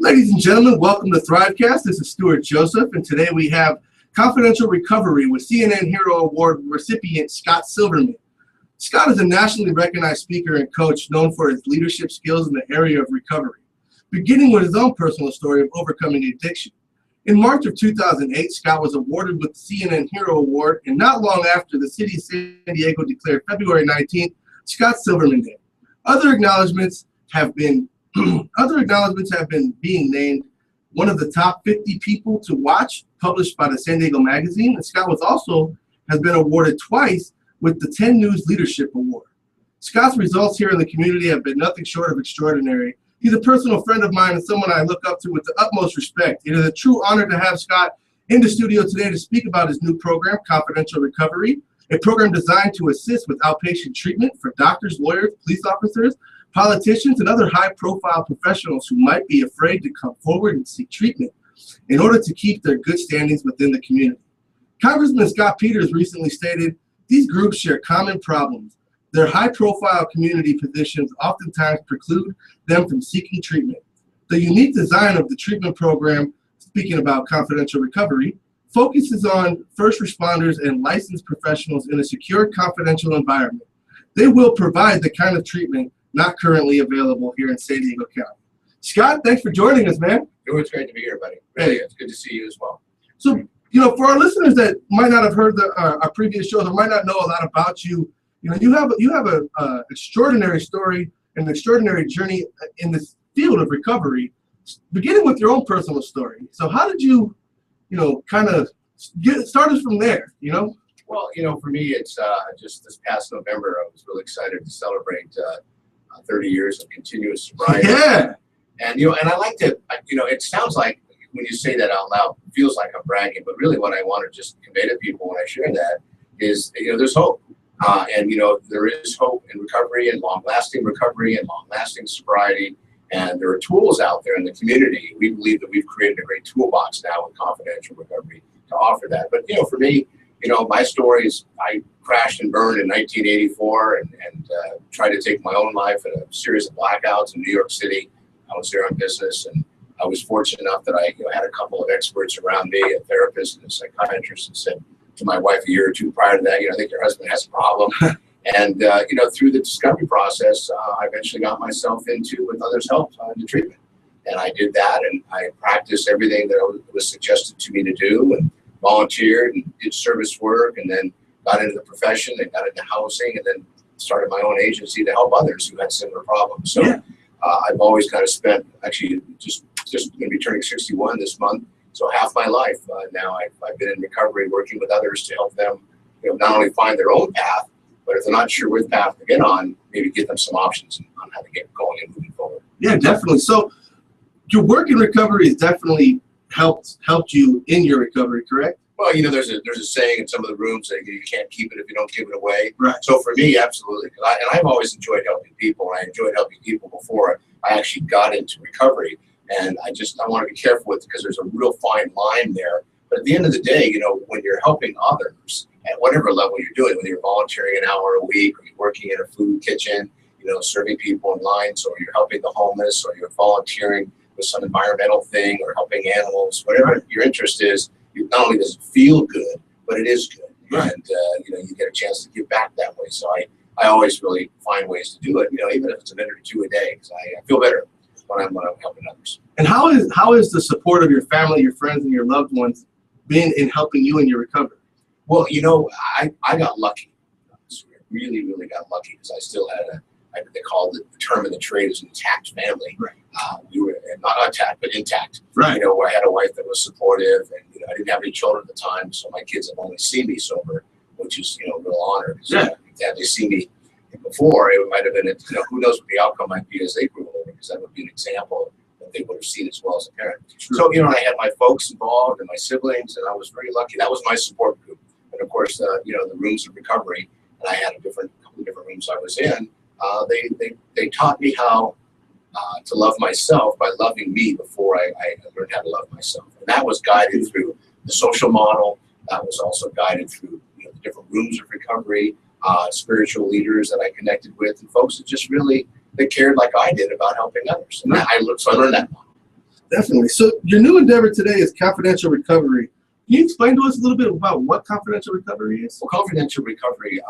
Ladies and gentlemen, welcome to Thrivecast. This is Stuart Joseph, and today we have Confidential Recovery with CNN Hero Award recipient Scott Silverman. Scott is a nationally recognized speaker and coach known for his leadership skills in the area of recovery, beginning with his own personal story of overcoming addiction. In March of 2008, Scott was awarded with the CNN Hero Award, and not long after, the city of San Diego declared February 19th Scott Silverman Day. Other acknowledgments have been being named one of the top 50 people to watch, published by the San Diego Magazine. And Scott has been awarded twice with the 10 News Leadership Award. Scott's results here in the community have been nothing short of extraordinary. He's a personal friend of mine and someone I look up to with the utmost respect. It is a true honor to have Scott in the studio today to speak about his new program, Confidential Recovery, a program designed to assist with outpatient treatment for doctors, lawyers, police officers, politicians, and other high-profile professionals who might be afraid to come forward and seek treatment in order to keep their good standings within the community. Congressman Scott Peters recently stated, these groups share common problems. Their high-profile community positions oftentimes preclude them from seeking treatment. The unique design of the treatment program, speaking about confidential recovery, focuses on first responders and licensed professionals in a secure, confidential environment. They will provide the kind of treatment not currently available here in San Diego County. Scott, thanks for joining us, man. It's great to be here, buddy. Really, it's good to see you as well. So, for our listeners that might not have heard our previous shows or might not know a lot about you, you have a extraordinary story and an extraordinary journey in this field of recovery, beginning with your own personal story. So how did you, kind of get started from there, Well, for me, it's just this past November, I was really excited to celebrate 30 years of continuous sobriety. Yeah. And, and I like to, it sounds like when you say that out loud, it feels like I'm bragging, but really what I want to just convey to people when I share that is, there's hope. And, there is hope in recovery and long-lasting recovery and long-lasting sobriety. And there are tools out there in the community. We believe that we've created a great toolbox now with confidential recovery to offer that. But, for me, my story is I crashed and burned in 1984 and tried to take my own life in a series of blackouts in New York City. I was there on business, and I was fortunate enough that I had a couple of experts around me, a therapist and a psychiatrist, and said to my wife a year or two prior to that, I think your husband has a problem. And, through the discovery process, I eventually got myself into, with others' help, into treatment. And I did that, and I practiced everything that was suggested to me to do, and volunteered and did service work, and then got into the profession and got into housing, and then started my own agency to help others who had similar problems. So yeah. I've always kind of spent, actually just going to be turning 61 this month, so half my life now I've been in recovery, working with others to help them, not only find their own path, but if they're not sure which path to get on, maybe give them some options on how to get going and moving forward. Yeah, definitely. So your work in recovery has definitely helped you in your recovery, correct? Well, there's a saying in some of the rooms that you can't keep it if you don't give it away. Right. So for me, absolutely. I've always enjoyed helping people, and I enjoyed helping people before I actually got into recovery. And I want to be careful with it because there's a real fine line there. But at the end of the day, when you're helping others at whatever level you're doing, whether you're volunteering an hour a week or you're working in a food kitchen, serving people in lines, or you're helping the homeless, or you're volunteering with some environmental thing or helping animals, whatever your interest is, not only does it feel good, but it is good. Right. And, you get a chance to give back that way. So I always really find ways to do it, even if it's a minute or two a day, because I feel better when I'm helping others. And how is the support of your family, your friends, and your loved ones been in helping you in your recovery? Well, I got lucky. Really, really got lucky because I still had they call the term in the trade is an intact family. Right. We were not attacked, but intact. Right. Where I had a wife that was supportive, and I didn't have any children at the time, so my kids have only seen me sober, which is a real honor. Yeah. Had they seen me before, it might have been who knows what the outcome might be as they grew older, because that would be an example that they would have seen as well as a parent. True. So I had my folks involved and my siblings, and I was very lucky. That was my support group, and of course the rooms of recovery, and I had a couple of different rooms I was in. They taught me how to love myself by loving me before I learned how to love myself. And that was guided through the social model. That was also guided through the different rooms of recovery, spiritual leaders that I connected with, and folks that just really, they cared like I did about helping others. And I learned that model. Definitely. So your new endeavor today is confidential recovery. Can you explain to us a little bit about what confidential recovery is? Well, confidential recovery,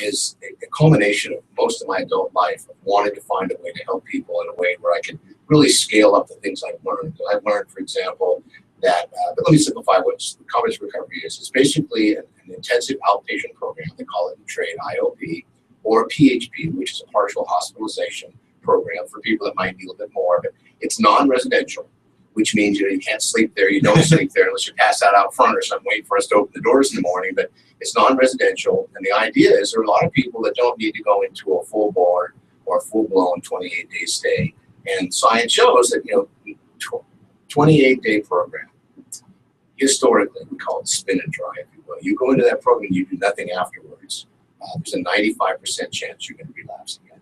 is a culmination of most of my adult life of wanting to find a way to help people in a way where I can really scale up the things I've learned. I've learned, for example, that, but let me simplify what confidential recovery is. It's basically an intensive outpatient program. They call it in trade IOP, or PHP, which is a partial hospitalization program for people that might need a little bit more. But it's non-residential, which means you can't sleep there. You don't sleep there unless you pass out front or something, waiting for us to open the doors in the morning. But it's non-residential, and the idea is there are a lot of people that don't need to go into a full board or a full-blown 28-day stay. And science shows that 28-day program, historically we call it spin and dry, if you will. You go into that program, you do nothing afterwards. There's a 95% chance you're going to relapse again.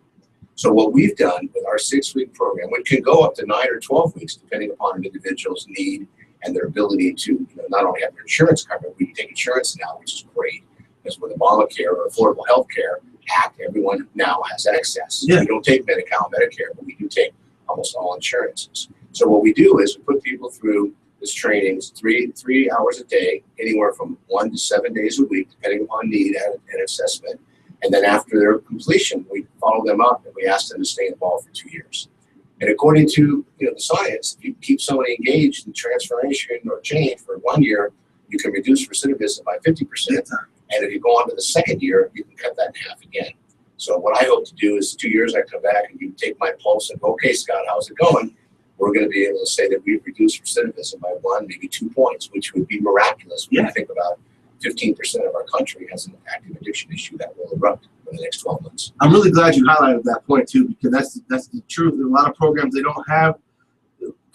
So what we've done with our 6-week program, which can go up to 9 or 12 weeks, depending upon an individual's need and their ability to not only have their insurance covered, we take insurance now, which is great, because with Obamacare or Affordable Health Care Act, everyone now has access. Yeah. We don't take Medi-Cal, Medicare, but we do take almost all insurances. So what we do is we put people through this training, 3 hours a day, anywhere from 1 to 7 days a week, depending upon need and assessment. And then after their completion, we follow them up and we ask them to stay involved for 2 years. And according to the science, if you keep somebody engaged in transformation or change for 1 year, you can reduce recidivism by 50%. And if you go on to the second year, you can cut that in half again. So what I hope to do is 2 years I come back and you take my pulse and go, okay, Scott, how's it going? We're going to be able to say that we've reduced recidivism by 1, maybe 2 points, which would be miraculous when you think about 15% of our country has an active addiction issue that will erupt in the next 12 months. I'm really glad you highlighted that point too, because that's the truth. A lot of programs, they don't have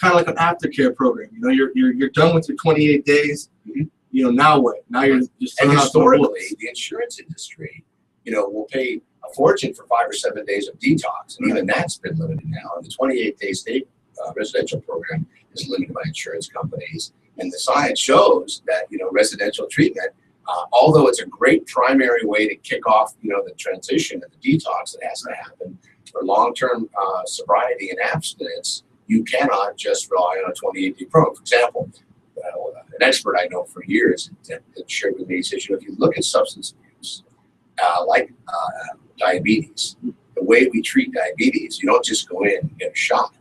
kind of like an aftercare program. You're done with your 28 days. Mm-hmm. Now what? Now you're just and historically, the insurance industry, will pay a fortune for 5 or 7 days of detox, and even that's been limited now. And the 28-day state residential program is limited by insurance companies. And the science shows that, residential treatment, although it's a great primary way to kick off, the transition and the detox that has to happen for long-term sobriety and abstinence, you cannot just rely on a 28-day program. For example, an expert I know for years that shared with me, he says, if you look at substance abuse, like diabetes, the way we treat diabetes, you don't just go in and get a shot.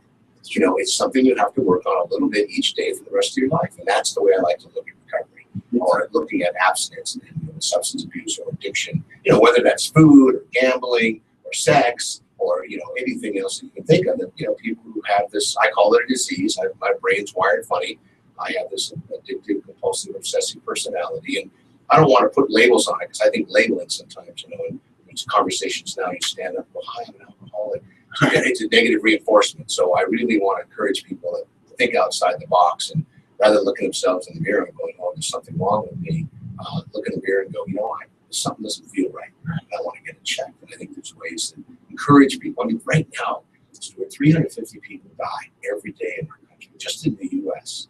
It's something you have to work on a little bit each day for the rest of your life. And that's the way I like to look at recovery, or looking at abstinence and substance abuse or addiction, whether that's food or gambling or sex or, anything else that you can think of. That, people who have this, I call it a disease. My brain's wired funny. I have this addictive, compulsive, obsessive personality. And I don't want to put labels on it because I think labeling sometimes, in conversations now, you stand up, well, hi, I'm an alcoholic. It's a negative reinforcement. So I really want to encourage people to think outside the box, and rather than look at themselves in the mirror and going, oh, there's something wrong with me, look in the mirror and go, something doesn't feel right. I want to get it checked. And I think there's ways to encourage people. I mean, right now, 350 people die every day in our country, just in the U.S.,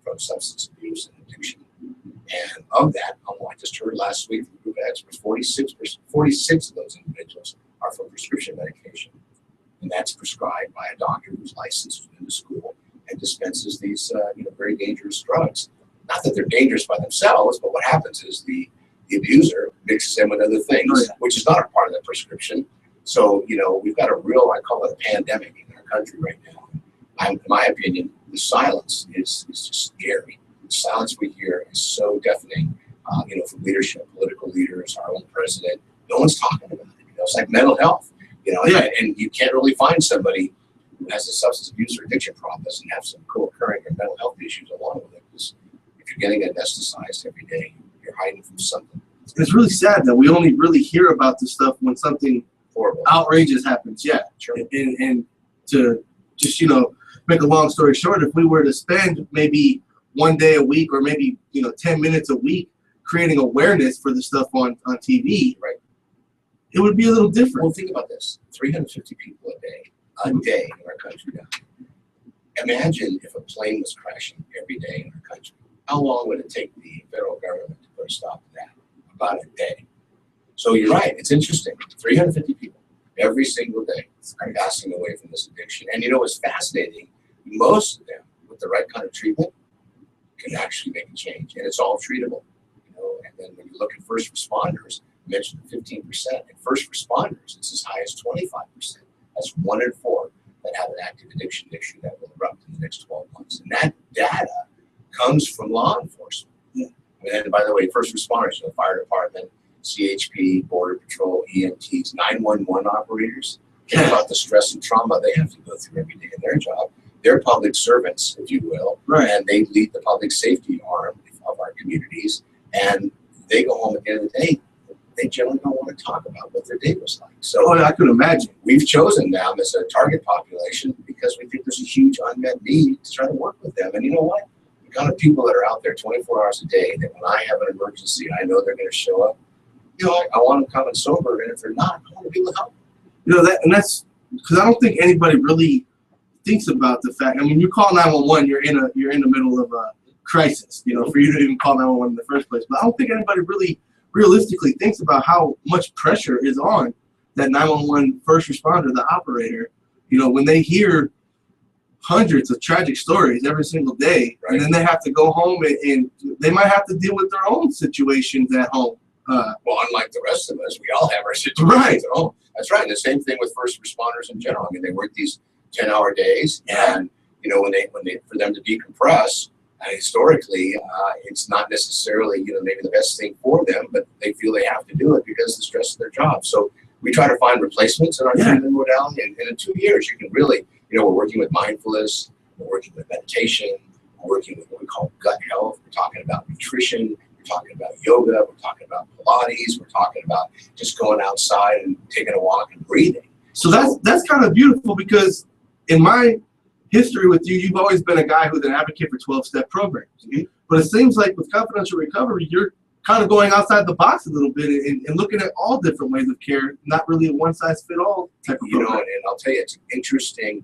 from substance abuse and addiction. And of that, I just heard last week from a group of experts, 46 of those individuals are for prescription medication. And that's prescribed by a doctor who's licensed in the school and dispenses these very dangerous drugs. Not that they're dangerous by themselves, but what happens is the abuser mixes them with other things, which is not a part of the prescription. So, we've got a real, I call it a pandemic in our country right now. In my opinion, the silence is just scary. The silence we hear is so deafening, from leadership, political leaders, our own president. No one's talking about it. It's like mental health. And you can't really find somebody who has a substance abuse or addiction problem doesn't have some co-occurring or mental health issues along with it. Because if you're getting anesthetized every day, you're hiding from something. It's really sad that we only really hear about this stuff when something horrible, outrageous happens. Yeah, sure. And to just make a long story short, if we were to spend maybe 1 day a week or maybe 10 minutes a week creating awareness for the stuff on TV, right, it would be a little different. Well, think about this: 350 people a day in our country now. Imagine if a plane was crashing every day in our country. How long would it take the federal government to put a stop to that? About a day. So you're right. It's interesting. 350 people every single day are passing away from this addiction. And what's fascinating? most of them, with the right kind of treatment, can actually make a change, and it's all treatable. You know, and then when you look at first responders, I mentioned the 15%. In first responders, it's as high as 25%. That's 1 in 4 that have an active addiction issue that will erupt in the next 12 months. And that data comes from law enforcement. Yeah. And by the way, first responders, you know, fire department, CHP, border patrol, EMTs, 911 operators. Think about the stress and trauma they have to go through every day in their job. They're public servants, if you will, Right. and they lead the public safety arm of our communities. And they go home at the end of the day, they generally don't want to talk about what their day was like. So I could imagine. we've chosen them as a target population because we think there's a huge unmet need to try to work with them. And you know what? The kind of people that are out there 24 hours a day, that when I have an emergency, I know they're going to show up. You know, I want them coming sober, and if they're not, I want to be able to help. You know, that's because I don't think anybody really thinks about the fact. I mean, you call 911, you're in the middle of a crisis. You know, for you to even call 911 in the first place. But I don't think anybody really realistically thinks about how much pressure is on that 911 first responder, the operator. You know, when they hear hundreds of tragic stories every single day, Right. and then they have to go home and they might have to deal with their own situations at home. Well, unlike the rest of us, we all have our situations Right. at home. That's right. And the same thing with first responders in general. I mean, they work these 10-hour days, and you know, when they for them to decompress, historically, it's not necessarily, you know, maybe the best thing for them, but they feel they have to do it because of the stress of their job. So we try to find replacements in our treatment modality, and in 2 years, you can really, you know, we're working with mindfulness, we're working with meditation, we're working with what we call gut health. We're talking about nutrition. We're talking about yoga. We're talking about Pilates. We're talking about just going outside and taking a walk and breathing. So that's kind of beautiful because in my history with you, you've always been a guy who's an advocate for 12-step programs. Mm-hmm. But it seems like with confidential recovery, you're kind of going outside the box a little bit and looking at all different ways of care, not really a one-size-fit-all type of You know, program. and I'll tell you, it's an interesting,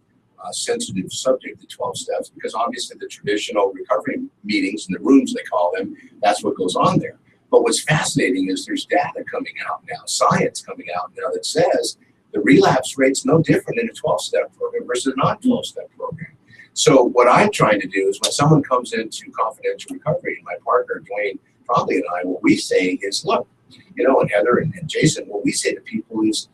sensitive subject, the 12 steps, because obviously the traditional recovery meetings in the rooms, they call them, that's what goes on there. But what's fascinating is there's data coming out now, science coming out now that says the relapse rate's no different in a 12-step program versus a non-12-step program. So what I'm trying to do is when someone comes into confidential recovery, and my partner, Dwayne Trombley, and I, what we say is, look, you know, and Heather and Jason, what we say to people is,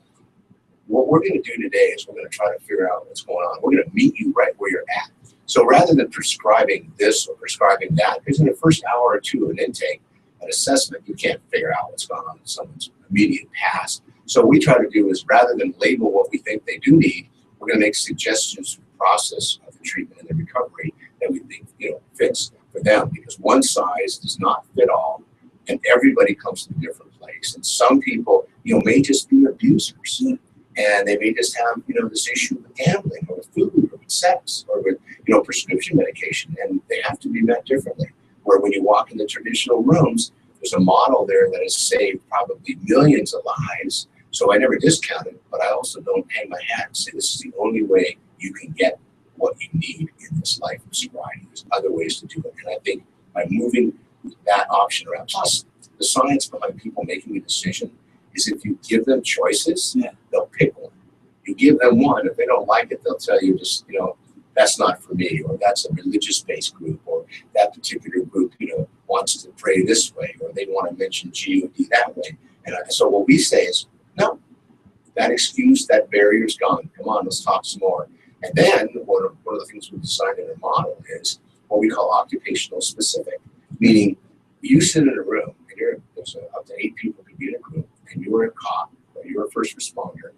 what we're going to do today is we're going to try to figure out what's going on. We're going to meet you right where you're at. So rather than prescribing this or prescribing that, because in the first hour or two of an intake, an assessment, you can't figure out what's going on in someone's immediate past. So what we try to do is rather than label what we think they do need, we're going to make suggestions for the process of the treatment and the recovery that we think, you know, fits for them, because one size does not fit all, and everybody comes from a different place. And some people, you know, may just be abusers, and they may just have, you know, this issue with gambling or with food or with sex or with, you know, prescription medication, and they have to be met differently. Where when you walk in the traditional rooms, there's a model there that has saved probably millions of lives. So I never discount it, but I also don't hang my hat and say this is the only way you can get what you need in this life of sobriety. There's other ways to do it. And I think by moving that option around, plus the science behind people making a decision is if you give them choices, they'll pick one. You give them one, if they don't like it, they'll tell you just, you know, that's not for me, or that's a religious-based group, or that particular group, you know, wants to pray this way, or they want to mention G-O-D that way. And so what we say is, no, that excuse, that barrier's gone. Come on, let's talk some more. And then one of the things we designed in our model is what we call occupational specific, meaning you sit in a room, and there's up to 8 people could be in a group, and you're a cop, or you're a first responder.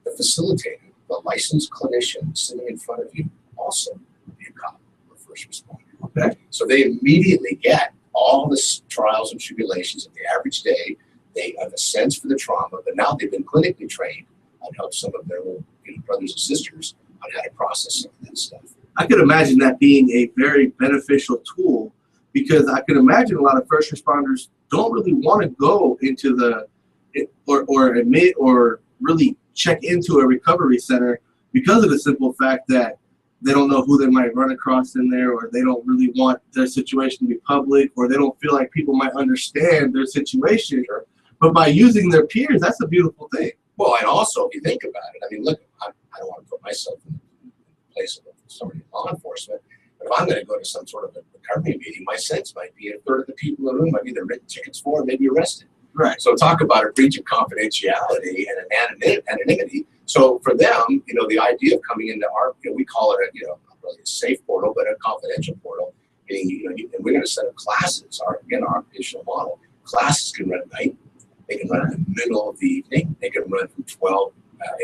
The facilitator, the licensed clinician sitting in front of you, also be a cop or first responder. Okay. So they immediately get all the trials and tribulations of the average day. They have a sense for the trauma, but now they've been clinically trained on help some of their little, you know, brothers and sisters on how to process some of that stuff. I could imagine that being a very beneficial tool, because I could imagine a lot of first responders don't really want to go into or admit or really check into a recovery center because of the simple fact that they don't know who they might run across in there, or they don't really want their situation to be public, or they don't feel like people might understand their situation. But by using their peers, that's a beautiful thing. Well, and also, if you think about it, I mean, look, I don't want to put myself in the place of a somebody in law enforcement. But if I'm going to go to some sort of a recovery meeting, my sense might be a third of the people in the room might be either written tickets for or maybe arrested. Right. So talk about a breach of confidentiality and anonymity. So for them, the idea of coming into our, we call it not really a safe portal, but a confidential portal. Meaning, and we're going to set up classes. Our digital model. Classes can run at night. They can run in the middle of the evening. They can run from 12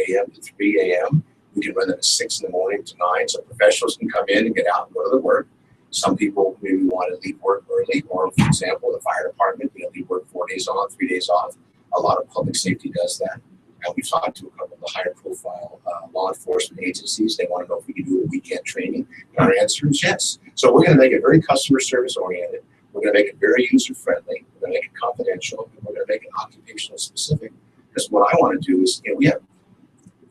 a.m. to 3 a.m. We can run them at 6 in the morning to 9. So professionals can come in and get out and go to their work. Some people maybe want to leave work early, or for example, the fire department, leave work 4 days on, 3 days off. A lot of public safety does that. And we've talked to a couple of the higher profile law enforcement agencies. They want to know if we can do a weekend training. And our answer is yes. So we're going to make it very customer service oriented. We're going to make it very user friendly. We're going to make it confidential. And we're going to make it occupational specific. Because what I want to do is, we have,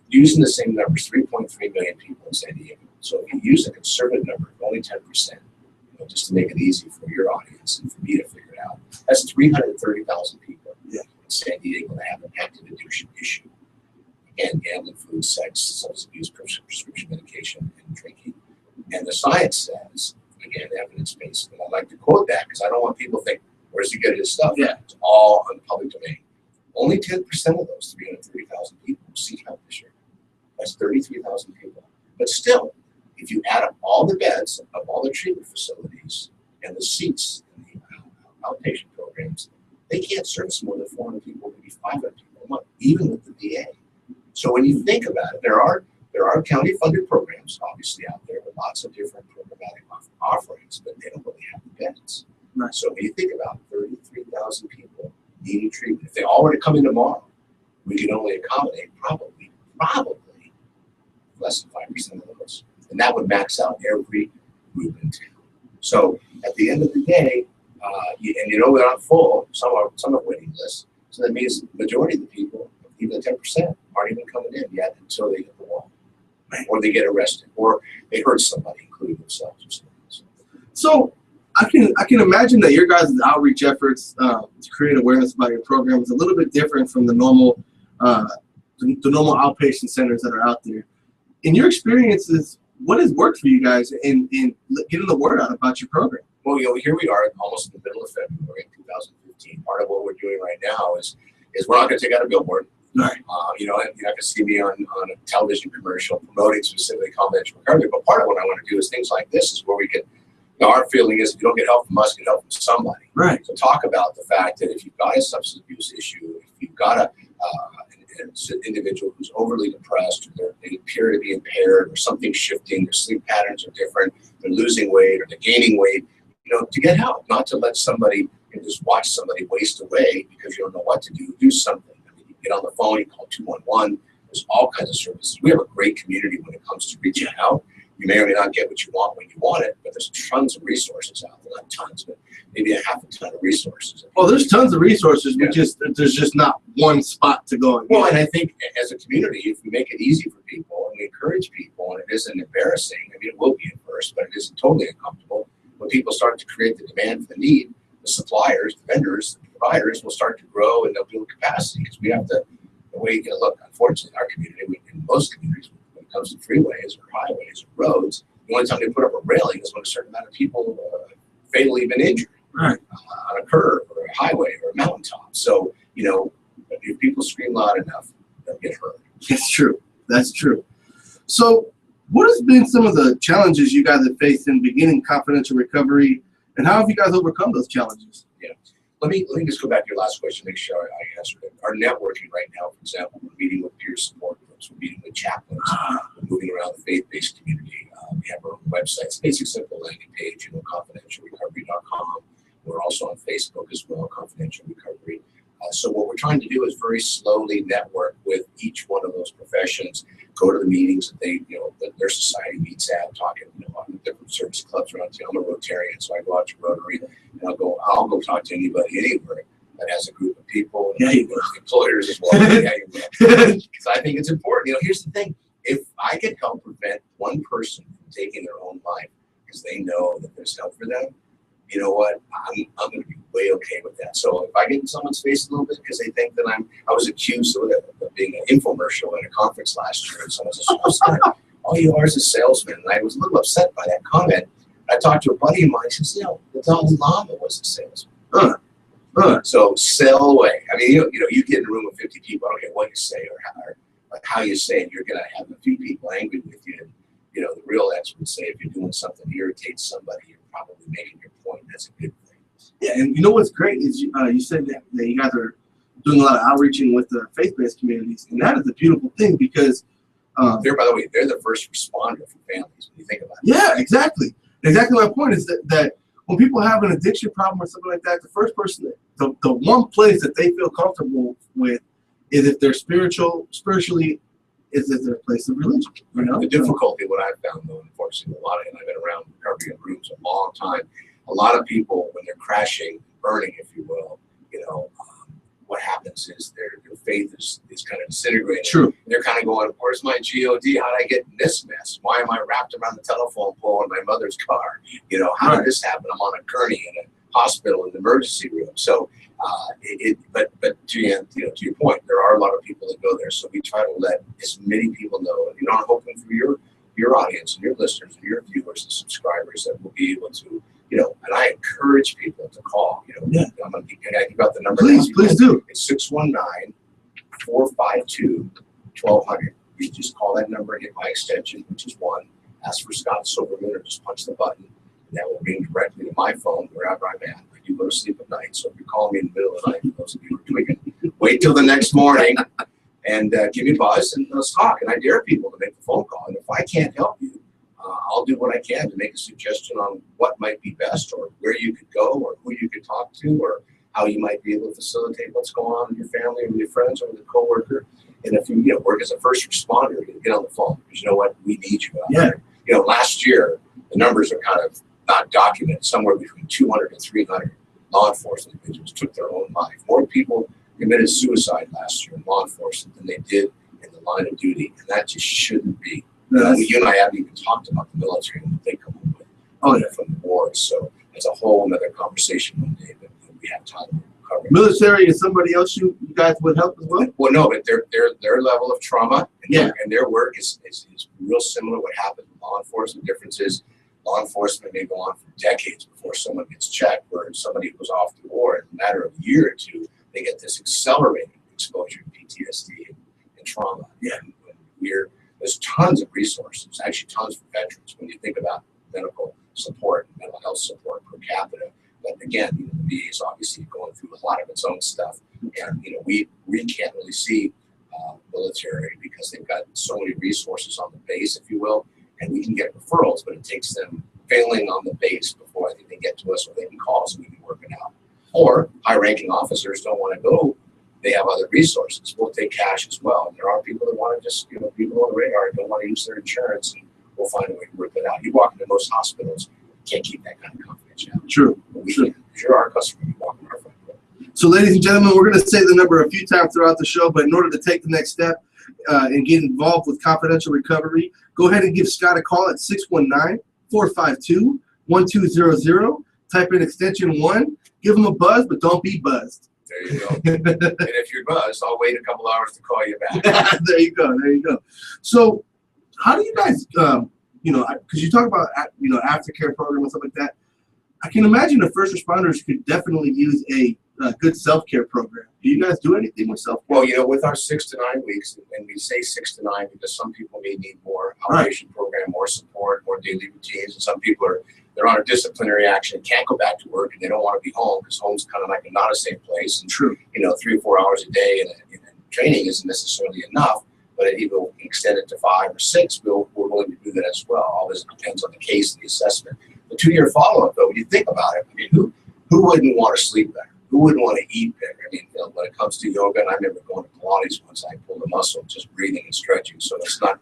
using the same numbers, 3.3 million people in San Diego. So if you use a conservative number of only 10%, just to make it easy for your audience and for me to figure it out, that's 330,000 people in San Diego that have an active addiction issue. Again, gambling, food, sex, substance abuse, prescription medication, and drinking. And the science says, again, evidence-based, and I like to quote that because I don't want people to think, where's he getting his stuff? Yeah. It's all on the public domain. Only 10% of those 330,000 people seek help this year. That's 33,000 people. But still, if you add up all the beds of all the treatment facilities and the seats in the outpatient programs, they can't service more than 400 people, maybe 500 people a month, even with the VA. So when you think about it, there are county-funded programs, obviously, out there with lots of different programmatic offerings, but they don't really have the beds. Right. So when you think about 33,000 people needing treatment, if they all were to come in tomorrow, we could only accommodate probably less than 5% of those. And that would max out every group in town. So at the end of the day, they're not full, some are waiting lists. So that means the majority of the people, even the 10%, aren't even coming in yet until they hit the wall. Right. Or they get arrested, or they hurt somebody, including themselves or something else. So I can imagine that your guys' outreach efforts to create awareness about your program is a little bit different from the normal normal outpatient centers that are out there. In your experiences, what has worked for you guys in getting the word out about your program? Well, here we are almost in the middle of February 2015. Part of what we're doing right now is we're not going to take out a billboard. Right. You're not going to see me on a television commercial promoting specifically confidential recovery. But part of what I want to do is things like this is where we can, our feeling is if you don't get help from us, get help from somebody. Right. So talk about the fact that if you've got a substance abuse issue, if you've got an individual who's overly depressed, or they appear to be impaired, or something's shifting, their sleep patterns are different, they're losing weight or they're gaining weight, to get help, not to let somebody and just watch somebody waste away because you don't know what to do. Do something. I mean, you get on the phone, you call 211. There's all kinds of services. We have a great community when it comes to reaching out. You may or may not get what you want when you want it, but there's tons of resources out there. Not tons, but maybe a half a ton of resources. Well, there's tons of resources. There's just not one spot to go and get. Well, and I think as a community, if we make it easy for people and we encourage people, and it isn't embarrassing, I mean, it will be at first, but it isn't totally uncomfortable. When people start to create the demand for the need, the suppliers, the vendors, the providers will start to grow and they'll build capacity because we have to, look, unfortunately, in our community, in most communities, when it comes to freeways or highways or roads, the only time they put up a railing is when a certain amount of people fatally been injured on a curb or a highway or a mountaintop. So, if people scream loud enough, they'll get hurt. That's true. That's true. So what has been some of the challenges you guys have faced in beginning confidential recovery, and how have you guys overcome those challenges? Yeah. Let me just go back to your last question, make sure I answered it. Our networking right now, for example, we're meeting with peer support groups, we're meeting with chaplains, we're moving around the faith-based community. We have our own website, it's a basic, simple landing page, confidentialrecovery.com. We're also on Facebook as well, Confidential Recovery. So what we're trying to do is very slowly network with each one of those professions, go to the meetings that that their society meets at, talking, on different service clubs around town. I'm a Rotarian, so I go out to Rotary and I'll go talk to anybody anywhere that has a group of people, employers as well. Because I think it's important. Here's the thing: if I can help prevent one person from taking their own life because they know that there's help for them, you know what? I'm going to be way okay with that. So if I get in someone's face a little bit because they think that I was accused of being an infomercial at a conference last year, and someone says, all you are is a salesman. And I was a little upset by that comment. I talked to a buddy of mine. He says, the Dalai Lama was a salesman. So sell away. I mean, you get in a room with 50 people. I don't care what you say or how you say it. You're going to have a few people angry with you. And, the real experts say if you're doing something that irritates somebody, you're probably making your point. That's a good thing. Yeah, and you know what's great is you said that you guys are doing a lot of outreaching with the faith-based communities, and that is a beautiful thing because by the way, they're the first responder for families when you think about it. Yeah, exactly. Exactly my point is that when people have an addiction problem or something like that, the first person, the one place that they feel comfortable with is if they're spiritually, is their place of religion. The difficulty, what I've found though, unfortunately, and I've been around recovery in rooms a long time, a lot of people, when they're crashing, burning, if you will, what happens is their faith is kind of disintegrating. True. They're kind of going, where's my G.O.D.? How did I get in this mess? Why am I wrapped around the telephone pole in my mother's car? How did this happen? I'm on a gurney in a hospital in the emergency room. So, but to your point, there are a lot of people that go there. So we try to let as many people know, and I'm hoping for your audience and your listeners and your viewers and subscribers that will be able to, and I encourage people to call. Yeah. I'm going to give out the number. Please do. It's 619-452-1200. You just call that number and hit my extension, which is 1. Ask for Scott Silverman or just punch the button. And that will ring directly to my phone wherever I'm at. I do go to sleep at night, so if you call me in the middle of the night, those of you who are tweaking, wait till the next morning and give me a buzz and let's talk. And I dare people to make the phone call. And if I can't help you, I'll do what I can to make a suggestion on what might be best or where you could go or who you could talk to or how you might be able to facilitate what's going on with your family or with your friends or with a coworker. And if you work as a first responder, you get on the phone because you know what? We need you out there. Last year, the numbers are kind of not documented. Somewhere between 200 and 300 law enforcement individuals took their own life. More people committed suicide last year in law enforcement than they did in the line of duty. And that just shouldn't be. You and I haven't even talked about the military and what they come up with from the wars. So it's a whole other conversation one day that we have time to cover. Military is somebody else you guys would help as well? Well, no, but their level of trauma and their work is real similar to what happens with law enforcement. The difference is law enforcement may go on for decades before someone gets checked, where somebody goes off to war in a matter of a year or two, they get this accelerated exposure to PTSD and trauma. Yeah. There's tons of resources, actually tons for veterans when you think about medical support, mental health support per capita. But again, the VA is obviously going through a lot of its own stuff. And, we can't really see military because they've got so many resources on the base, if you will, and we can get referrals, but it takes them failing on the base before I think they get to us or they can call us and we can work it out. Or high-ranking officers don't want to go. They have other resources. We'll take cash as well. And there are people that want to just, people on the radar and don't want to use their insurance, and we'll find a way to work that out. You walk into most hospitals, you can't keep that kind of confidentiality. True. But we can. If you're our customer, you walk in our front door. So, ladies and gentlemen, we're going to say the number a few times throughout the show, but in order to take the next step and get involved with confidential recovery, go ahead and give Scott a call at 619-452-1200. Type in extension 1. Give him a buzz, but don't be buzzed. There you go. And if you're buzzed, I'll wait a couple hours to call you back. There you go. So how do you guys, because you talk about, aftercare program and stuff like that. I can imagine the first responders could definitely use a good self-care program. Do you guys do anything with self-care? Well, with our 6 to 9 weeks, and we say 6 to 9 because some people may need more outpatient program, more support, more daily routines, and some people they're on a disciplinary action and can't go back to work and they don't want to be home because home's kind of like not a safe place. And 3 or 4 hours a day in training isn't necessarily enough, but it even extend it to 5 or 6, we're willing to do that as well. All this depends on the case and the assessment. The 2-year follow-up, though, when you think about it, who wouldn't want to sleep better? Who wouldn't want to eat better? When it comes to yoga, and I remember going to Pilates once, I pulled a muscle just breathing and stretching. So it's not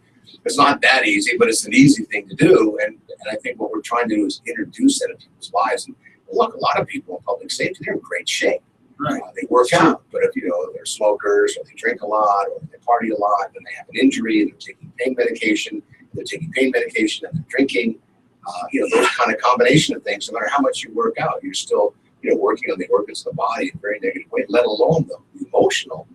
that easy, but it's an easy thing to do. And I think what we're trying to do is introduce that into people's lives. And look, a lot of people in public safety, they're in great shape. Right. They work out, but if they're smokers or they drink a lot or they party a lot and they have an injury and they're taking pain medication and they're drinking, those kind of combination of things, no matter how much you work out, you're still, working on the organs of the body in a very negative way, let alone the emotional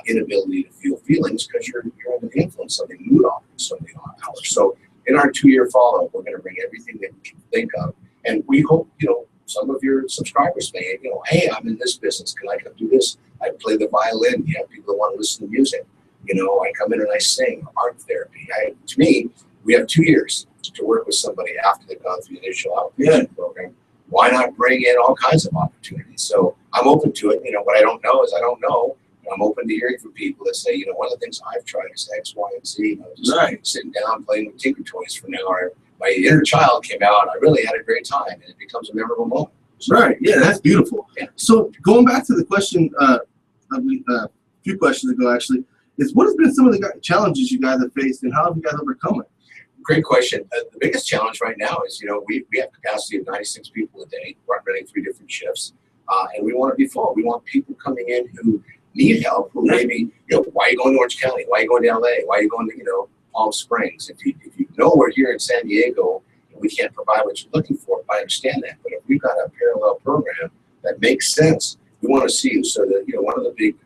inability to feel feelings because you're under the influence of something mood off for so many hours. So in our 2-year follow-up, we're going to bring everything that we can think of, and we hope some of your subscribers may, hey, I'm in this business. Can I come do this? I play the violin. You have people that want to listen to music. I come in and I sing, art therapy. To me, we have 2 years to work with somebody after they've gone through the initial outpatient program. Why not bring in all kinds of opportunities? So I'm open to it. What I don't know is I don't know. I'm open to hearing from people that say, one of the things I've tried is X, Y, and Z. Just sitting down playing with Tinker Toys for an hour. My inner child came out. I really had a great time, and it becomes a memorable moment. Right. Yeah, that's beautiful. Yeah. So going back to the question, a few questions ago, actually, is what has been some of the challenges you guys have faced, and how have you guys overcome it? Great question. The biggest challenge right now is, we have capacity of 96 people a day. We're running 3 different shifts, and we want to be full. We want people coming in who need help, who maybe, why are you going to Orange County? Why are you going to LA? Why are you going to, Palm Springs? If you know we're here in San Diego and we can't provide what you're looking for, I understand that. But if we've got a parallel program that makes sense, we want to see you. So that, one of the big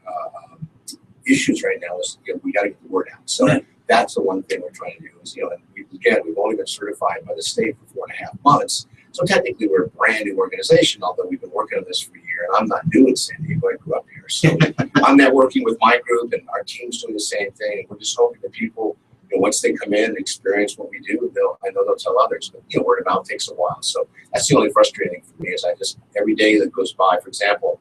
issues right now is, we got to get the word out. So that's the one thing we're trying to do is, and we've only been certified by the state for 4.5 months. So technically we're a brand new organization, although we've been working on this for a year, and I'm not new in San Diego, I grew up here. So I'm networking with my group, and our team's doing the same thing. And we're just hoping that people, once they come in and experience what we do, I know they'll tell others. But, word of mouth takes a while. So that's the only frustrating thing for me is every day that goes by, for example,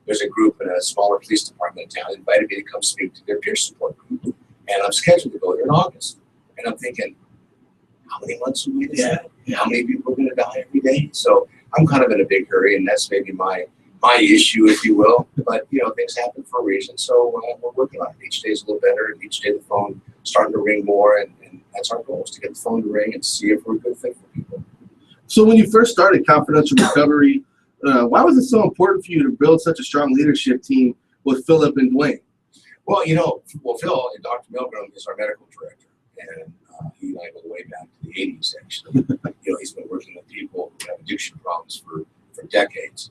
there's a group in a smaller police department in town invited me to come speak to their peer support group. And I'm scheduled to go there in August. And I'm thinking, how many months away is that? How many people are going to die every day? So I'm kind of in a big hurry, and that's maybe my issue, if you will. But, things happen for a reason. So we're working on it. Each day is a little better, and each day the phone starting to ring more. And that's our goal, is to get the phone to ring and see if we're a good fit for people. So when you first started Confidential Recovery, why was it so important for you to build such a strong leadership team with Philip and Dwayne? Well, Phil, Dr. Milgram is our medical director, and he and I go way back to the 80s, actually. He's been working with people who have addiction problems for decades.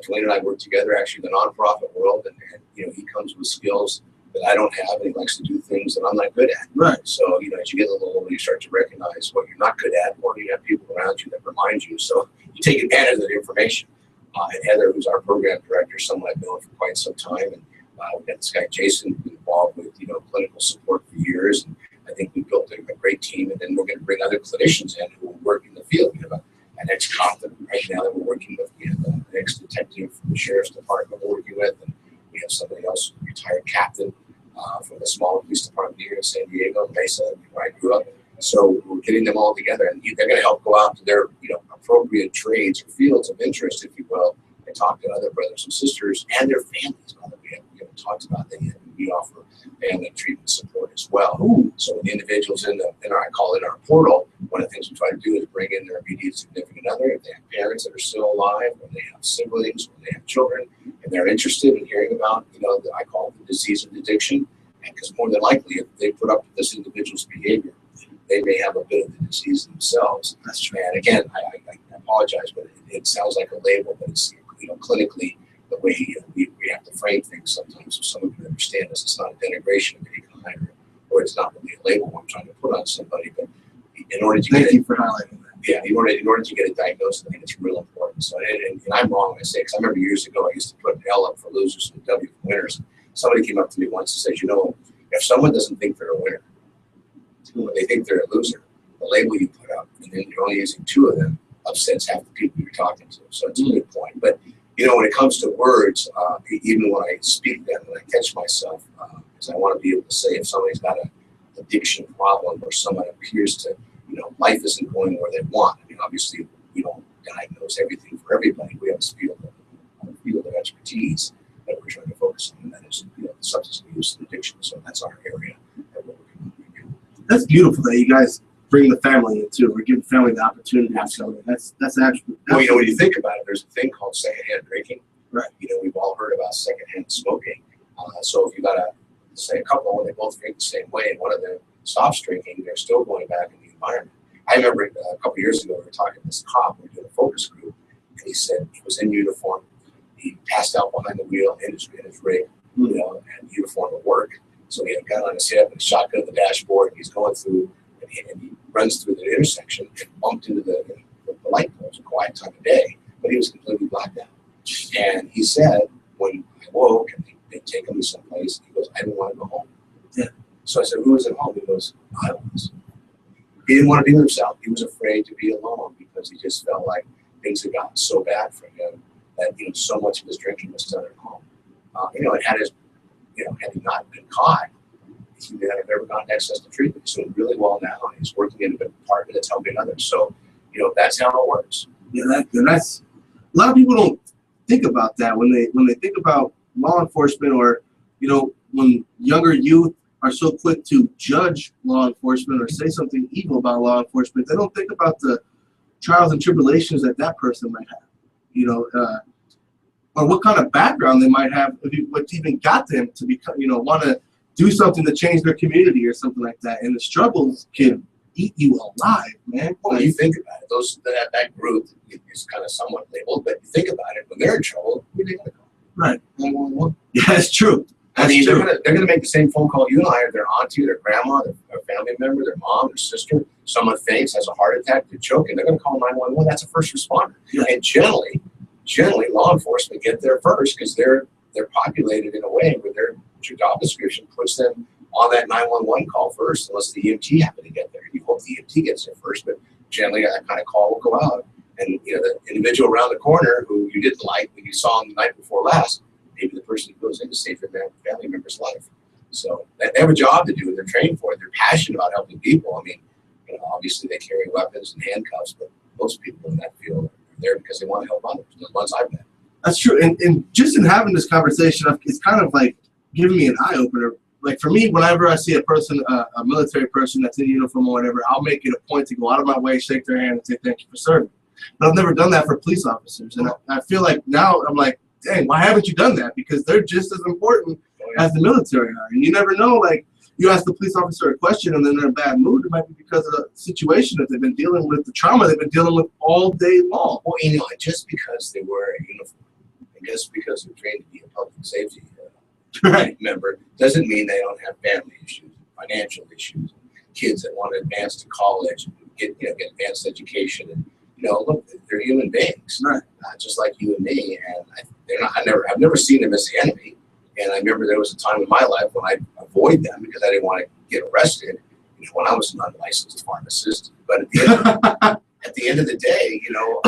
Dwayne and I work together, actually, in the nonprofit world, and he comes with skills that I don't have, and he likes to do things that I'm not good at. Right. So, as you get a little older, you start to recognize what you're not good at, or you have people around you that remind you. So you take advantage of that information. And Heather, who's our program director, someone I've known for quite some time, and we've got this guy Jason, who's involved with clinical support for years, and I think we built a great team. And then we're going to bring other clinicians in who will work in the field. We have an ex-cop that right now that we're working with. We have an ex-detective from the sheriff's department we're working with, and we have somebody else, a retired captain from the small police department here in San Diego, Mesa, where I grew up. So we're getting them all together, and they're going to help go out to their appropriate trades or fields of interest, if you will, and talk to other brothers and sisters and their families. We haven't talked about that yet. We offer family treatment support as well. Ooh. So when the individuals in our, I call it our portal, one of the things we try to do is bring in their immediate significant other, if they have parents that are still alive, or they have siblings, or they have children, and they're interested in hearing about, I call it the disease of addiction, because more than likely, if they put up with this individual's behavior, they may have a bit of the disease themselves. That's true. And again, I apologize, but it sounds like a label, but it's, clinically, the way we have to frame things sometimes so someone can understand this. It's not a denigration of any kind, or it's not really a label I'm trying to put on somebody. But in order to Thank you for highlighting that. Yeah, in order to get it diagnosed, I think it's real important. So, and I'm wrong when I say, because I remember years ago I used to put an L up for losers and a W for winners. Somebody came up to me once and said, if someone doesn't think they're a winner, they think they're a loser, the label you put up, and then you're only using 2 of them, upsets half the people you're talking to. So it's a good point. But when it comes to words, even when I speak them and I catch myself, because I want to be able to say if somebody's got an addiction problem or someone appears to, life isn't going where they want. I mean, obviously, we don't diagnose everything for everybody. We have a field of expertise that we're trying to focus on, and that is, substance abuse and addiction. So that's our area that we're working on right now. That's beautiful that you guys bring the family into it, or give the family the opportunity. So that's actually. Well, when you think about it, there's a thing called secondhand drinking. Right. We've all heard about secondhand smoking. So if you got a couple, and they both drink the same way, and one of them stops drinking, they're still going back in the environment. I remember a couple years ago, we were talking to this cop, we were doing a focus group, and he said he was in uniform. He passed out behind the wheel in his rig. you know, and uniform at work. So he had a gun on his hip and a shotgun on the dashboard, and he's going through, and he runs through the intersection and bumped into the light poles. A quiet time of day, but he was completely blacked out. And he said, when I woke and they take him to someplace, he goes, I didn't want to go home. Yeah. So I said, who was at home? He goes, I was. He didn't want to be with himself. He was afraid to be alone because he just felt like things had gotten so bad for him that, you know, so much of his drinking was done at home. You know, it had his, you know, had he not been caught, he would have never gotten access to treatment. He's doing really well now, and he's working in a department that's helping others. So, you know, that's how it works. Yeah, that's a lot of people don't think about that when they think about law enforcement, or, you know, when younger youth are so quick to judge law enforcement or say something evil about law enforcement. They don't think about the trials and tribulations that that person might have, you know, or what kind of background they might have, what's even got them to become, you know, want to do something to change their community or something like that. And the struggles can eat you alive, man. Well, you think about it, that group is kind of somewhat labeled, but you think about it, when they're in trouble, who are they going to call? Right. 911. Yeah, that's true. I mean, they're gonna make the same phone call you and I, or their auntie, their grandma, their family member, their mom, their sister. Someone faints, has a heart attack, they're choking. They're gonna call 911. That's a first responder. Yeah. And generally, law enforcement get there first because they're populated in a way where their job description puts them on that 911 call first, unless the EMT happen to get there. You hope the EMT gets there first, but generally that kind of call will go out, and you know, the individual around the corner who you didn't like when you saw him the night before last, maybe the person who goes in to save their family member's life. So they have a job to do, and they're trained for it. They're passionate about helping people. I mean, you know, obviously they carry weapons and handcuffs, but most people in that field are there because they want to help others. The ones I've met. That's true. And just in having this conversation, it's kind of like giving me an eye opener. Like for me, whenever I see a person, a military person that's in uniform or whatever, I'll make it a point to go out of my way, shake their hand, and say thank you for serving. But I've never done that for police officers, and I feel like now I'm like, dang, why haven't you done that? Because they're just as important as the military are. And you never know, like, you ask the police officer a question and then they're in a bad mood. It might be because of the situation that they've been dealing with, the trauma they've been dealing with all day long. Well, you know, just because they wear a uniform, and just because they're trained to be a public safety member, doesn't mean they don't have family issues, financial issues, kids that want to advance to college and get advanced education. And, you know, look, they're human beings, right? Just like you and me. And I've never seen them as the enemy. And I remember there was a time in my life when I avoid them because I didn't want to get arrested. You know, when I was an unlicensed pharmacist. But at the end of the day, you know,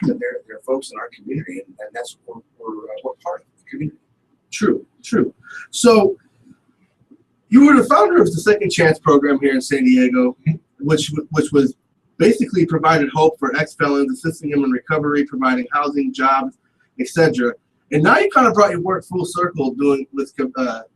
there are folks in our community, and that's what we're part of the community. True. So you were the founder of the Second Chance program here in San Diego, which was basically provided hope for ex-felons, assisting them in recovery, providing housing, jobs, etc. And now you kind of brought your work full circle, doing with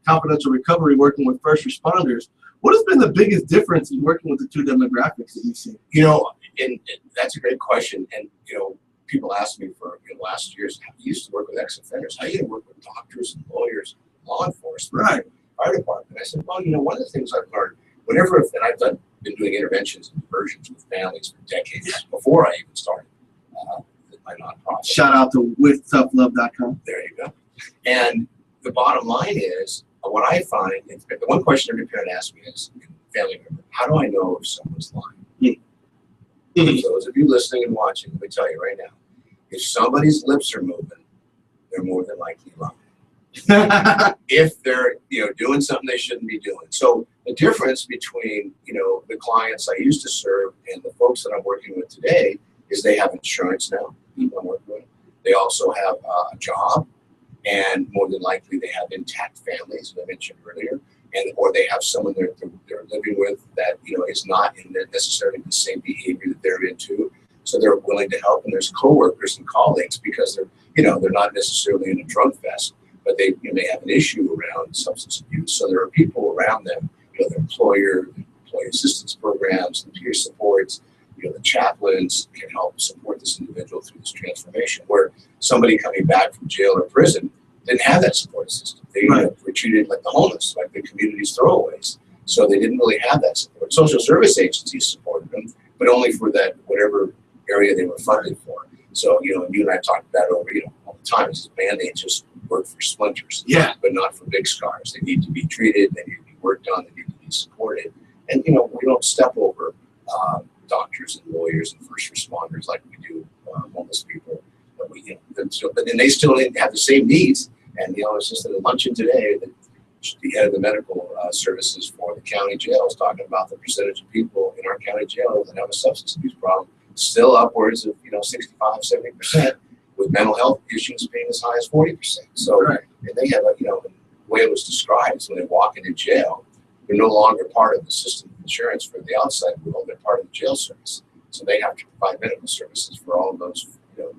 confidential recovery, working with first responders. What has been the biggest difference in working with the two demographics that you've seen? You know, and that's a great question. And, you know, people ask me for last years, how you used to work with ex-offenders. How do you work with doctors and lawyers, law enforcement, right, fire department? I said, well, you know, one of the things I've learned, and I've been doing interventions and diversions with families for decades before I even started my nonprofit. Shout out to withtouughlove.com. There you go. And the bottom line is, what I find, the one question every parent asks me is, family member, how do I know if someone's lying? Mm-hmm. So those of you listening and watching, let me tell you right now, if somebody's lips are moving, they're more than likely lying. If they're doing something they shouldn't be doing. So the difference between the clients I used to serve and the folks that I'm working with today is they have insurance now. People I'm working with. They also have a job, and more than likely they have intact families, as I mentioned earlier, or they have someone they're living with that is not in necessarily the same behavior that they're into. So they're willing to help, and there's coworkers and colleagues because they're not necessarily in a drug fest, but they may have an issue around substance abuse. So there are people around them, their employee assistance programs, and peer supports. The chaplains can help support this individual through this transformation, where somebody coming back from jail or prison didn't have that support system. They were treated like the homeless, like the community's throwaways. So they didn't really have that support. Social service agencies supported them, but only for that whatever area they were funded for. So, and you and I talked about it over, all the time. These mandates just work for splinters, Yeah. but not for big scars. They need to be treated, they need to be worked on, they need to be supported. And, we don't step over doctors and lawyers and first responders like we do homeless people. But but then they still have the same needs. And, I was just at a luncheon today that the head of the medical services for the county jail is talking about the percentage of people in our county jail that have a substance abuse problem, still upwards of 65, 70%, with mental health issues being as high as 40%. So, right. And they have the way it was described is when they walk into jail, they're no longer part of the system of insurance for the outside world, they're part of the jail service. So they have to provide medical services for all of those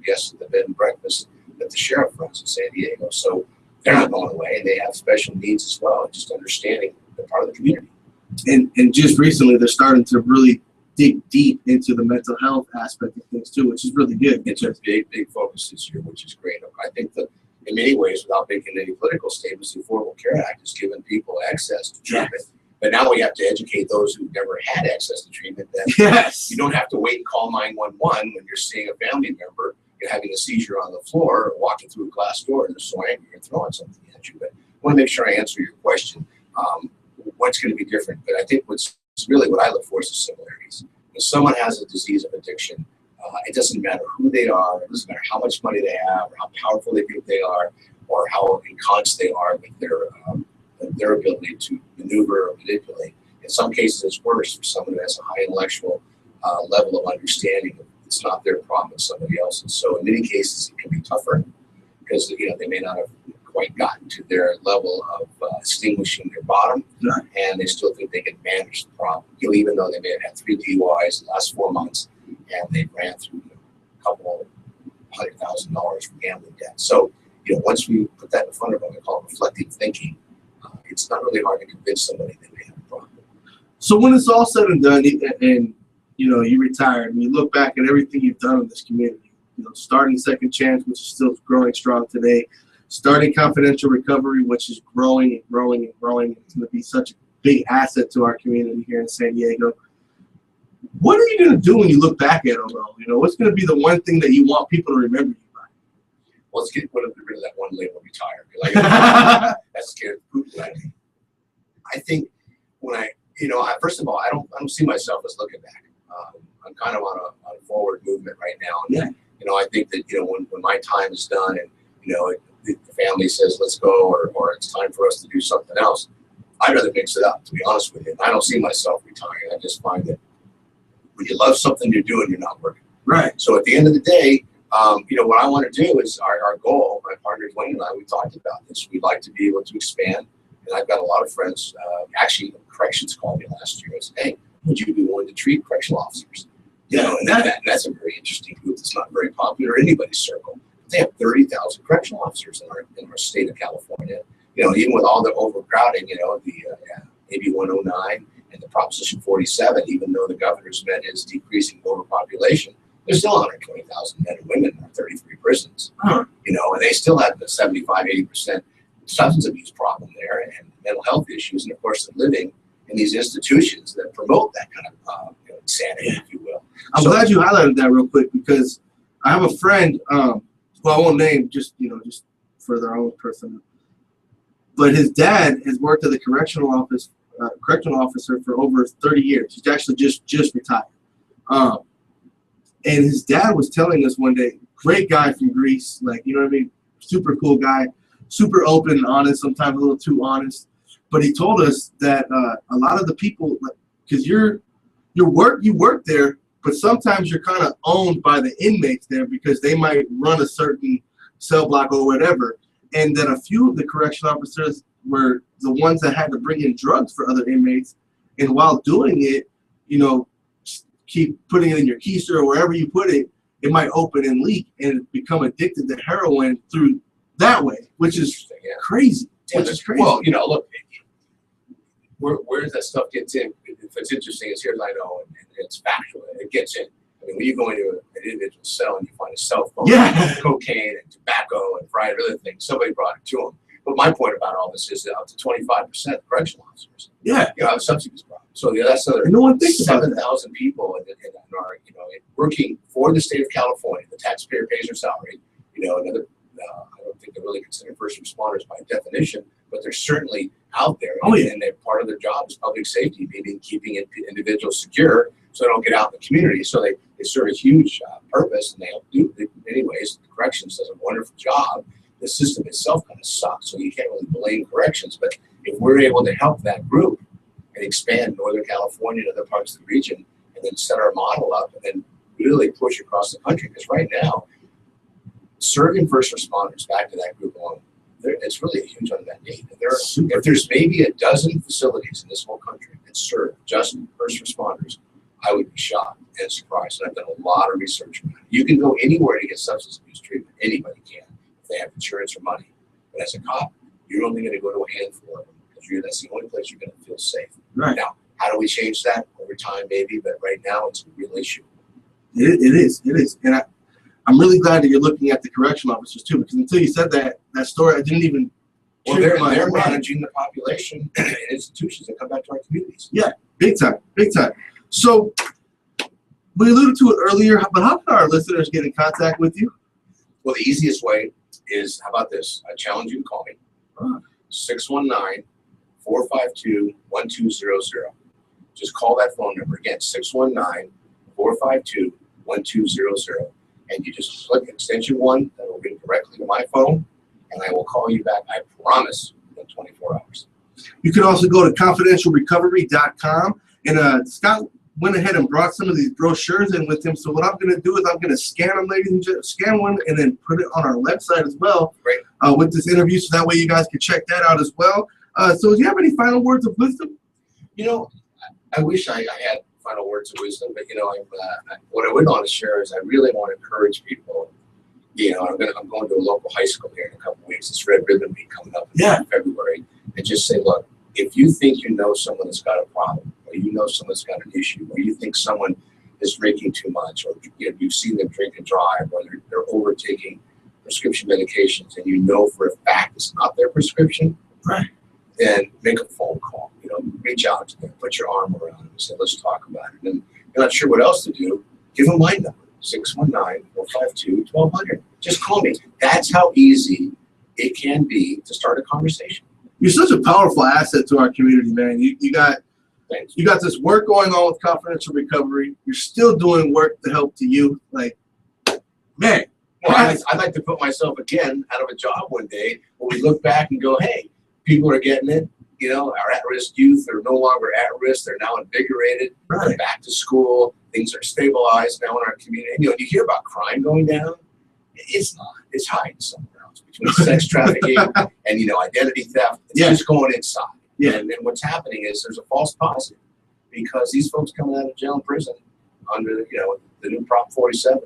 guests at the bed and breakfast that the sheriff runs in San Diego. So they're not going away, and they have special needs as well, just understanding they're part of the community. And just recently, they're starting to really dig deep into the mental health aspect of things too, which is really good. It's a big focus this year, which is great. I think that in many ways, without making any political statements, the Affordable Care Act has given people access to treatment. Yes. But now we have to educate those who've never had access to treatment that yes. you don't have to wait and call 911 when you're seeing a family member, you're having a seizure on the floor or walking through a glass door and they're so angry you're throwing something at you. But I want to make sure I answer your question. What's going to be different? But I think what's really what I look for is the similarities. When someone has a disease of addiction, it doesn't matter who they are, it doesn't matter how much money they have, or how powerful they think they are, or how encompassed they are with their ability to maneuver or manipulate. In some cases, it's worse for someone who has a high intellectual level of understanding. It's not their problem, it's somebody else's. So in many cases, it can be tougher because they may not have quite gotten to their level of extinguishing their bottom, and they still think they can manage the problem. Even though they may have had 3 DUIs in the last 4 months, and they ran through a couple $100,000 for gambling debt. So once we put that in front of them, we call it reflective thinking. It's not really hard to convince somebody that they have a problem. So when it's all said and done, and you retired, and you look back at everything you've done in this community, starting Second Chance, which is still growing strong today, starting Confidential Recovery, which is growing and growing and growing. It's going to be such a big asset to our community here in San Diego. What are you going to do when you look back at it all? What's going to be the one thing that you want people to remember you by? Well, let's get rid of that one label, retire. That's scared poop. I think when first of all, I don't see myself as looking back. I'm kind of on a forward movement right now. And, I think that, when my time is done and, the family says, let's go, or it's time for us to do something else, I'd rather mix it up, to be honest with you. And I don't see myself retiring. I just find that when you love something you're doing, you're not working. Right. So at the end of the day, what I want to do is our goal, my partner Dwayne and I, we talked about this. We'd like to be able to expand. And I've got a lot of friends, actually corrections called me last year and said, hey, would you be willing to treat correctional officers? And that's a very interesting group that's not very popular in anybody's circle. They have 30,000 correctional officers in our state of California. Even with all the overcrowding, the AB 109 and the Proposition 47, even though the governor's met his decreasing overpopulation, there's still 120,000 men and women in our 33 prisons. And they still have the 75, 80% substance abuse problem there and mental health issues, and of course, they're living in these institutions that promote that kind of insanity, if you will. I'm glad you highlighted that real quick because I have a friend, who I won't name, just for their own person, but his dad has worked at the correctional officer for over 30 years. He's actually just retired. And his dad was telling us one day, great guy from Greece, super cool guy, super open and honest, sometimes a little too honest. But he told us that a lot of the people, because you work there, but sometimes you're kind of owned by the inmates there because they might run a certain cell block or whatever. And that a few of the correction officers were the ones that had to bring in drugs for other inmates. And while doing it, keep putting it in your keister or wherever you put it, it might open and leak and become addicted to heroin through that way, which is crazy. Which is crazy. Well, look, where does that stuff get in? If it's interesting, as here as I know, and it's factual, it gets in. I mean, when you go into an individual cell and you find a cell phone, cocaine and tobacco and fried other things, somebody brought it to them. But my point about all this is that up to 25% of correctional officers, have a substance abuse problem. So that's another 7,000 people in our, working for the state of California. The taxpayer pays their salary. Another, I don't think there really considered first responders by definition, but they're certainly out there. Oh, yeah. And they're part of their job is public safety, meaning keeping individuals secure so they don't get out in the community. So they serve a huge purpose, and they help do in many ways. The corrections does a wonderful job. The system itself kind of sucks, so you can't really blame corrections. But if we're able to help that group and expand Northern California and other parts of the region, and then set our model up and then really push across the country, because right now, serving first responders, back to that group alone, it's really a huge unmet need. If there's maybe a dozen facilities in this whole country that serve just first responders, I would be shocked and surprised. And I've done a lot of research on it. You can go anywhere to get substance abuse treatment. Anybody can, if they have insurance or money. But as a cop, you're only going to go to a handful of them, because that's the only place you're going to feel safe. Right. Now, how do we change that over time? Maybe, but right now it's a real issue. It is. And I'm really glad that you're looking at the correctional officers too, because until you said that story, I didn't even. Well, they're managing the population and institutions that come back to our communities. Yeah, big time. So we alluded to it earlier, but how can our listeners get in contact with you? Well, the easiest way is, how about this? I challenge you to call me. 619-452-1200. Just call that phone number again, 619-452-1200. And you just click extension 1, that will ring directly to my phone, and I will call you back, I promise, within 24 hours. You can also go to confidentialrecovery.com, and Scott went ahead and brought some of these brochures in with him. So what I'm going to do is I'm going to scan them, ladies and gentlemen, scan one, and then put it on our website as well. Great. With this interview, so that way you guys can check that out as well. So do you have any final words of wisdom? I wish I had final words of wisdom, but what I would want to share is I really want to encourage people. I'm going to a local high school here in a couple of weeks. It's Red Ribbon Week coming up in February, and just say, look, if you think you know someone that's got a problem, or you know someone that's got an issue, or you think someone is drinking too much, or you've seen them drink and drive, or they're overtaking prescription medications, and you know for a fact it's not their prescription, right? Then make a phone call. Reach out to them, put your arm around them, and say, let's talk about it. And you're not sure what else to do, give them my number, 619-452-1200. Just call me. That's how easy it can be to start a conversation. You're such a powerful asset to our community, man. You got this work going on with Confidential Recovery. You're still doing work to help the youth. Like, man. Well, I'd like to put myself again out of a job one day where we look back and go, hey, people are getting it. Our at-risk youth are no longer at risk. They're now invigorated. Right. They're back to school. Things are stabilized now in our community. And, you hear about crime going down. It's not. It's hiding somewhere else between sex trafficking and, identity theft. It's just going inside. Yeah. And what's happening is there's a false positive, because these folks coming out of jail and prison under, the new Prop 47,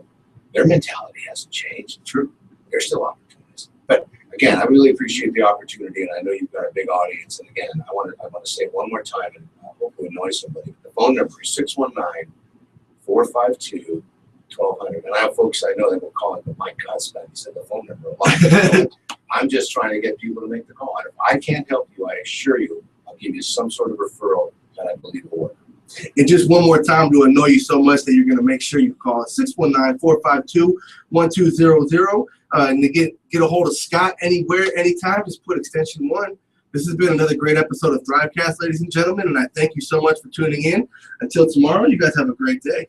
their mentality hasn't changed. True. There's still opportunities. But again, I really appreciate the opportunity, and I know you've got a big audience. And again, I want to say it one more time, and hopefully annoy somebody. The phone number is 619-452-1200. And I have folks I know that will call it, but my God, Scott, you said the phone number. I'm just trying to get people to make the call. And if I can't help you, I assure you, I'll give you some sort of referral that I believe will work. And just one more time to annoy you so much that you're going to make sure you call 619-452-1200. And to get a hold of Scott anywhere, anytime, just put extension 1. This has been another great episode of Thrivecast, ladies and gentlemen, and I thank you so much for tuning in. Until tomorrow, you guys have a great day.